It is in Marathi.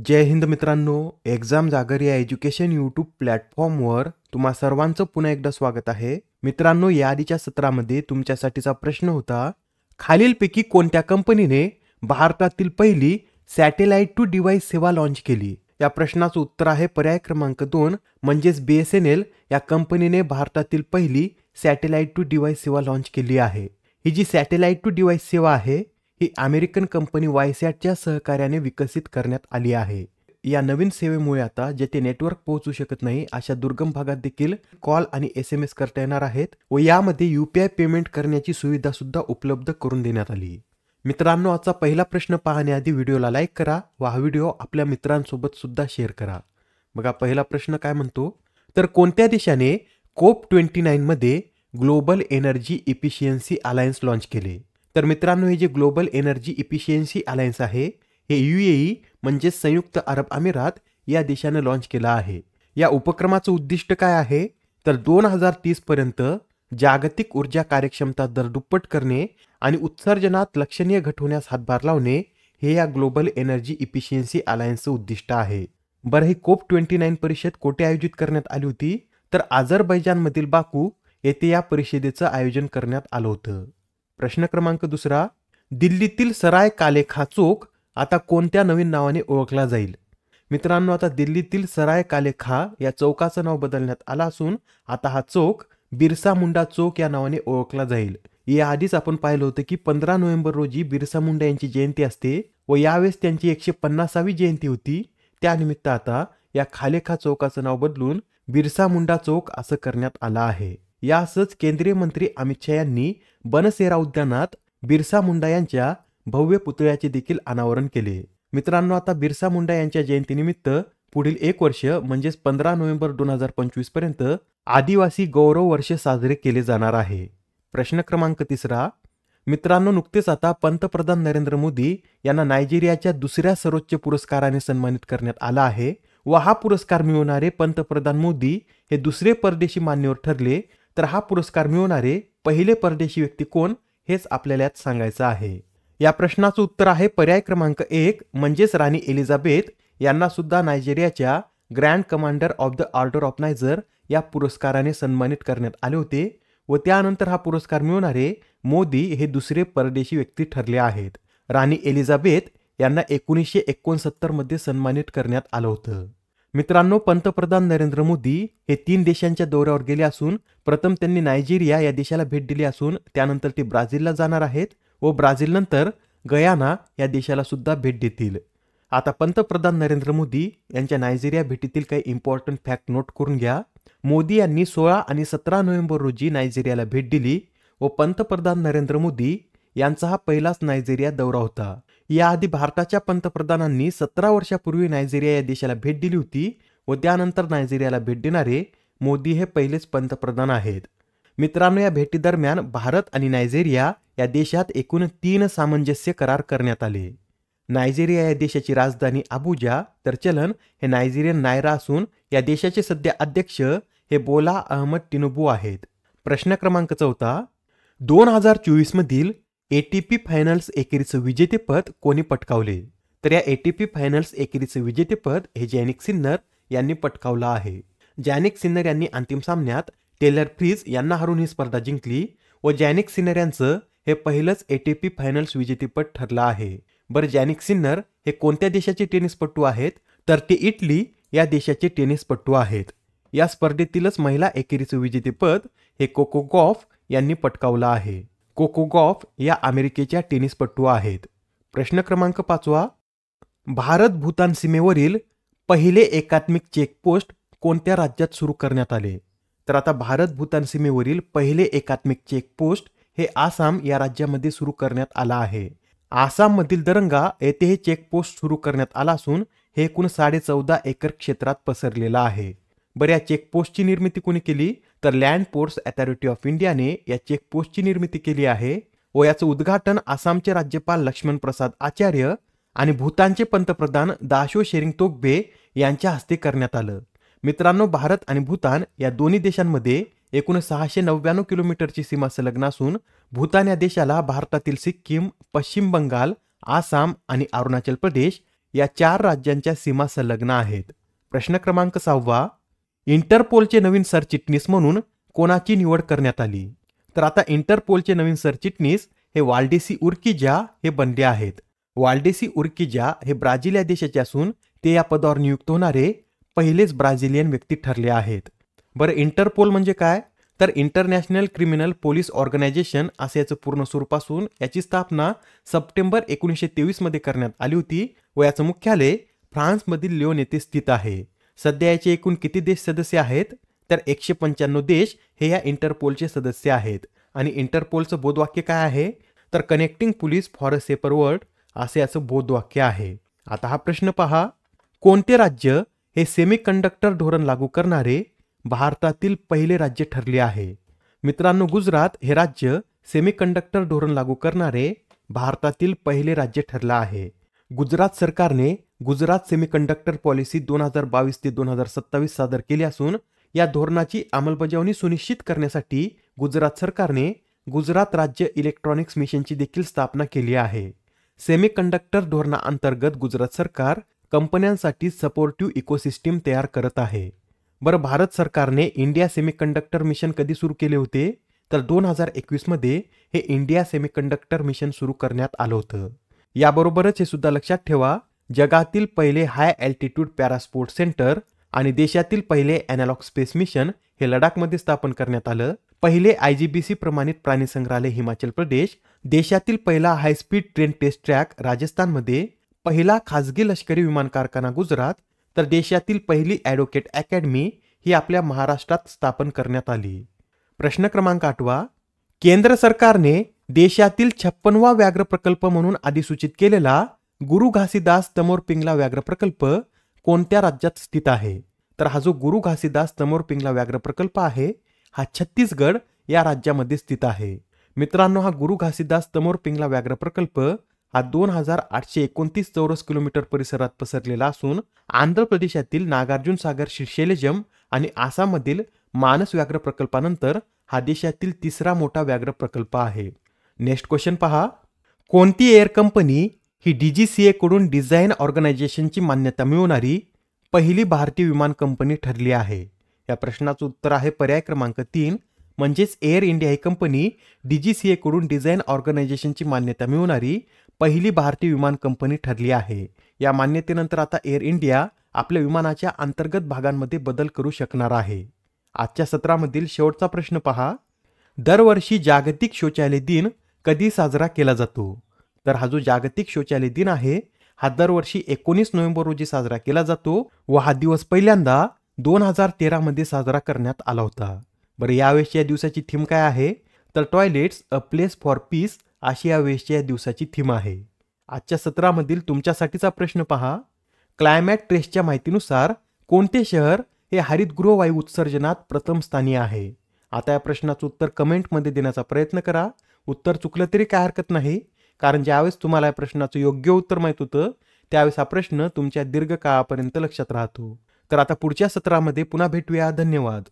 जय हिंद मित्रांनो, एक्झाम जागर या एज्युकेशन यूट्यूब प्लॅटफॉर्मवर तुम्हा सर्वांचं पुन्हा एकदा स्वागत आहे. मित्रांनो, या आधीच्या सत्रामध्ये तुमच्यासाठीचा प्रश्न होता, खालीलपैकी कोणत्या कंपनीने भारतातील पहिली सॅटेलाइट टू डिव्हाइस सेवा लॉन्च केली? या प्रश्नाचं उत्तर आहे पर्याय क्रमांक 2 म्हणजेच BSNL या कंपनीने भारतातील पहिली सॅटेलाइट टू डिव्हाइस सेवा लॉन्च केली आहे. ही जी सॅटेलाइट टू डिव्हाइस सेवा आहे ही अमेरिकन कंपनी वायसॅटच्या सहकार्याने विकसित करण्यात आली आहे. या नवीन सेवेमुळे आता जेथे नेटवर्क पोहोचू शकत नाही अशा दुर्गम भागात देखील कॉल आणि SMS करता येणार आहेत व यामध्ये UPI पेमेंट करण्याची सुविधा सुद्धा उपलब्ध करून देण्यात आली. मित्रांनो, आजचा पहिला प्रश्न पाहण्याआधी व्हिडिओला लाईक करा व हा व्हिडिओ आपल्या मित्रांसोबत सुद्धा शेअर करा. बघा, पहिला प्रश्न काय म्हणतो, तर कोणत्या देशाने COP29 मध्ये global energy efficiency alliance launch केले? तर मित्रांनो, हे जे ग्लोबल एनर्जी इफिशियन्सी अलायन्स आहे हे UAE म्हणजे संयुक्त अरब अमिरात या देशाने लॉन्च केला आहे. या उपक्रमाचं उद्दिष्ट काय आहे, तर 2030 पर्यंत जागतिक ऊर्जा कार्यक्षमता दर दुप्पट करणे आणि उत्सर्जनात लक्षणीय घट होण्यास हातभार लावणे हे या ग्लोबल एनर्जी इफिशियन्सी अलायन्सचं उद्दिष्ट आहे. बरं, ही COP29 परिषद कोठे आयोजित करण्यात आली होती? तर अझरबैजानमधील बाकू येथे या परिषदेचं आयोजन करण्यात आलं होतं. प्रश्न क्रमांक 2, दिल्लीतील सराय काले खां चौक आता कोणत्या नवीन नावाने ओळखला जाईल? मित्रांनो, आता दिल्लीतील सराय काले खां या चौकाचं नाव बदलण्यात आलं असून आता हा चौक बिरसा मुंडा चौक या नावाने ओळखला जाईल. याआधीच आपण पाहिलं होतं की 15 नोव्हेंबर रोजी बिरसा मुंडा यांची जयंती असते व यावेळेस त्यांची 150वी जयंती होती. त्यानिमित्त आता या खालेखा चौकाचं नाव बदलून बिरसा मुंडा चौक असं करण्यात आलं आहे. यासच केंद्रीय मंत्री अमित शाह यांनी बनसेरा उद्यानात बिरसा मुंडा यांच्या भव्य पुतळ्याचे देखील अनावरण केले. मित्रांनो, आता बिरसा मुंडा यांच्या जयंतीनिमित्त पुढील 1 वर्ष म्हणजेच 15 नोव्हेंबर 2025 पर्यंत आदिवासी गौरव वर्ष साजरे केले जाणार आहे. प्रश्न क्रमांक 3, मित्रांनो, नुकतेच आता पंतप्रधान नरेंद्र मोदी यांना नायजेरियाच्या दुसऱ्या सर्वोच्च पुरस्काराने सन्मानित करण्यात आला आहे व हा पुरस्कार मिळवणारे पंतप्रधान मोदी हे दुसरे परदेशी मान्यवर ठरले. तर हा पुरस्कार मिळवणारे पहिले परदेशी व्यक्ती कोण हेच आपल्याला यात सांगायचं आहे. या प्रश्नाचं उत्तर आहे पर्याय क्रमांक 1 म्हणजेच राणी एलिझाबेथ यांना सुद्धा नायजेरियाच्या grand commander of the order of Niger या पुरस्काराने सन्मानित करण्यात आले होते व त्यानंतर हा पुरस्कार मिळवणारे मोदी हे दुसरे परदेशी व्यक्ती ठरले आहेत. राणी एलिझाबेथ यांना 1969 मध्ये सन्मानित करण्यात आलं होतं. मित्रांनो, पंतप्रधान नरेंद्र मोदी हे 3 देशांच्या दौऱ्यावर गेले असून प्रथम त्यांनी नायजेरिया या देशाला भेट दिली असून त्यानंतर ते ब्राझीलला जाणार आहेत व ब्राझील नंतर गयाना या देशाला सुद्धा भेट देतील. आता पंतप्रधान नरेंद्र मोदी यांच्या नायजेरिया भेटीतील काही इम्पॉर्टंट फॅक्ट नोट करून घ्या. मोदी यांनी 16 आणि 17 नोव्हेंबर रोजी नायजेरियाला भेट दिली व पंतप्रधान नरेंद्र मोदी यांचा हा पहिलाच नायजेरिया दौरा होता. याआधी भारताच्या पंतप्रधानांनी 17 वर्षापूर्वी नायजेरिया या देशाला भेट दिली होती व त्यानंतर नायजेरियाला भेट देणारे मोदी हे पहिलेच पंतप्रधान आहेत. मित्रांनो, या भेटीदरम्यान भारत आणि नायजेरिया या देशात एकूण 3 सामंजस्य करार करण्यात आले. नायजेरिया या देशाची राजधानी अबुजा, तर चलन हे नायजेरियन नायरा असून या देशाचे सध्या अध्यक्ष हे बोला अहमद टिनुबू आहेत. प्रश्न क्रमांक 4, 2024 मधील ATP फायनल्स एकेरीचं विजेतेपद कोणी पटकावले? तर या ATP फायनल्स एकेरीचं विजेतेपद हे जॅनिक सिन्नर यांनी पटकावलं आहे. जॅनिक सिन्नर यांनी अंतिम सामन्यात टेलर फ्रीज यांना हरून ही स्पर्धा जिंकली व जॅनिक सिन्नर यांचं हे पहिलंच ATP फायनल्स विजेतेपद ठरलं आहे. बरं, जॅनिक सिन्नर हे कोणत्या देशाचे टेनिसपटू आहेत? तर ते इटली या देशाचे टेनिसपटू आहेत. या स्पर्धेतीलच महिला एकेरीचं विजेतेपद हे कोको गॉफ यांनी पटकावलं आहे. कोको गॉफ या अमेरिकेच्या टेनिसपटू आहेत. प्रश्न क्रमांक 5, भारत भूतान सीमेवरील पहिले एकात्मिक चेकपोस्ट कोणत्या राज्यात सुरू करण्यात आले? तर आता भारत भूतान सीमेवरील पहिले एकात्मिक चेकपोस्ट हे आसाम या राज्यामध्ये सुरू करण्यात आला आहे. आसाममधील दरंगा येथे हे चेकपोस्ट सुरू करण्यात आला असून हे एकूण 14.5 एकर क्षेत्रात पसरलेलं आहे. बरं, या चेकपोस्टची निर्मिती कोणी केली? तर लँड पोर्ट्स अथॉरिटी ऑफ इंडियाने या चेकपोस्टची निर्मिती केली आहे व याचं उद्घाटन आसामचे राज्यपाल लक्ष्मण प्रसाद आचार्य आणि भूतानचे पंतप्रधान दाशो शेरिंग तोगबे यांच्या हस्ते करण्यात आलं. मित्रांनो, भारत आणि भूतान या दोन्ही देशांमध्ये एकूण 699 किलोमीटरची सीमा संलग्न असून भूतान या देशाला भारतातील सिक्कीम, पश्चिम बंगाल, आसाम आणि अरुणाचल प्रदेश या 4 राज्यांच्या सीमा संलग्न आहेत. प्रश्न क्रमांक 6. इंटरपोलचे नवीन सरचिटणीस म्हणून कोणाची निवड करण्यात आली? तर आता इंटरपोलचे नवीन सरचिटणीस हे वाल्डेसी उर्किजा हे बनले आहेत. वाल्डेसी उर्किजा हे ब्राझील या देशाचे असून ते या पदावर नियुक्त होणारे पहिलेच ब्राझिलियन व्यक्ती ठरले आहेत. बरं, इंटरपोल म्हणजे काय? तर इंटरनॅशनल क्रिमिनल पोलीस ऑर्गनायझेशन असे याचं पूर्ण स्वरूप असून याची स्थापना सप्टेंबर 1923 मध्ये करण्यात आली होती व याचं मुख्यालय फ्रान्समधील लिओन येथे स्थित आहे. सध्या याचे एकूण किती देश सदस्य आहेत? तर 195 देश हे या इंटरपोलचे सदस्य आहेत. आणि इंटरपोलचं बोधवाक्य काय आहे? तर connecting police for a shaper world असे याचं बोधवाक्य आहे. आता हा प्रश्न पहा, कोणते राज्य हे सेमीकंडक्टर धोरण लागू करणारे भारतातील पहिले राज्य ठरले आहे? मित्रांनो, गुजरात हे राज्य सेमीकंडक्टर धोरण लागू करणारे भारतातील पहिले राज्य ठरलं आहे. गुजरात सरकारने गुजरात सेमीकंडक्टर पॉलिसी 2022 ते 2027 सादर केली असून या धोरणाची अंमलबजावणी सुनिश्चित करण्यासाठी गुजरात सरकारने गुजरात राज्य इलेक्ट्रॉनिक्स मिशनची देखील स्थापना केली आहे. सेमीकंडक्टर धोरणाअंतर्गत गुजरात सरकार कंपन्यांसाठी सपोर्टिव्ह इकोसिस्टीम तयार करत आहे. बरं, भारत सरकारने इंडिया सेमीकंडक्टर मिशन कधी सुरू केले होते? तर 2021 मध्ये हे इंडिया सेमीकंडक्टर मिशन सुरू करण्यात आलं होतं. याबरोबरच हे सुद्धा लक्षात ठेवा, जगातील पहिले हाय अल्टिट्यूड पॅरास्पोर्ट सेंटर आणि देशातील पहिले अॅनालॉग स्पेस मिशन हे लडाखमध्ये स्थापन करण्यात आलं. पहिले IGBC प्रमाणित प्राणी संग्रहालय हिमाचल प्रदेश, देशातील पहिला high speed train test track राजस्थानमध्ये, पहिला खासगी लष्करी विमान कारखाना गुजरात, तर देशातील पहिली ॲडव्होकेट अकॅडमी ही आपल्या महाराष्ट्रात स्थापन करण्यात आली. प्रश्न क्रमांक 8. केंद्र सरकारने देशातील 56वा व्याघ्र प्रकल्प म्हणून अधिसूचित केलेला गुरु घासीदास तमोर पिंगला व्याघ्र प्रकल्प कोणत्या राज्यात स्थित आहे? तर हा जो गुरु घासीदास तमोर पिंगला व्याघ्र प्रकल्प आहे हा छत्तीसगड या राज्यामध्ये स्थित आहे. मित्रांनो, हा गुरु घासीदास तमोर पिंगला व्याघ्र प्रकल्प हा 2829 चौरस किलोमीटर परिसरात पसरलेला असून आंध्र प्रदेशातील नागार्जुन सागर श्रीशैलजम आणि आसाममधील मानस व्याघ्र प्रकल्पानंतर हा देशातील तिसरा मोठा व्याघ्र प्रकल्प आहे. नेक्स्ट क्वेश्चन पहा, कोणती एअर कंपनी ही DGCA कडून डिझाईन ऑर्गनायझेशनची मान्यता मिळवणारी पहिली भारतीय विमान कंपनी ठरली आहे? या प्रश्नाचं उत्तर आहे पर्याय क्रमांक 3, म्हणजेच एअर इंडिया ही कंपनी DGCA कडून डिझाईन ऑर्गनायझेशनची मान्यता मिळवणारी पहिली भारतीय विमान कंपनी ठरली आहे. या मान्यतेनंतर आता एअर इंडिया आपल्या विमानाच्या अंतर्गत भागांमध्ये बदल करू शकणार आहे. आजच्या सत्रामधील शेवटचा प्रश्न पहा, दरवर्षी जागतिक शौचालय दिन कधी साजरा केला जातो? तर हा जो जागतिक शौचालय दिन आहे हा दरवर्षी 19 नोव्हेंबर रोजी साजरा केला जातो व हा दिवस पहिल्यांदा 2013 मध्ये साजरा करण्यात आला होता. बरं, यावेळेसच्या दिवसाची थीम काय आहे? तर toilets a place for piece अशी यावेळेसच्या दिवसाची थीम आहे. आजच्या सत्रामधील तुमच्यासाठीचा प्रश्न पहा, क्लायमॅट ट्रेसच्या माहितीनुसार कोणते शहर हे हरितगृह वायू उत्सर्जनात प्रथम स्थानी आहे? आता या प्रश्नाचं उत्तर कमेंटमध्ये देण्याचा प्रयत्न करा. उत्तर चुकलं तरी काय हरकत नाही, कारण ज्यावेळेस तुम्हाला या प्रश्नाचं योग्य उत्तर माहित होतं त्यावेळेस हा प्रश्न तुमच्या दीर्घकाळापर्यंत लक्षात राहतो. तर आता पुढच्या सत्रामध्ये पुन्हा भेटूया. धन्यवाद.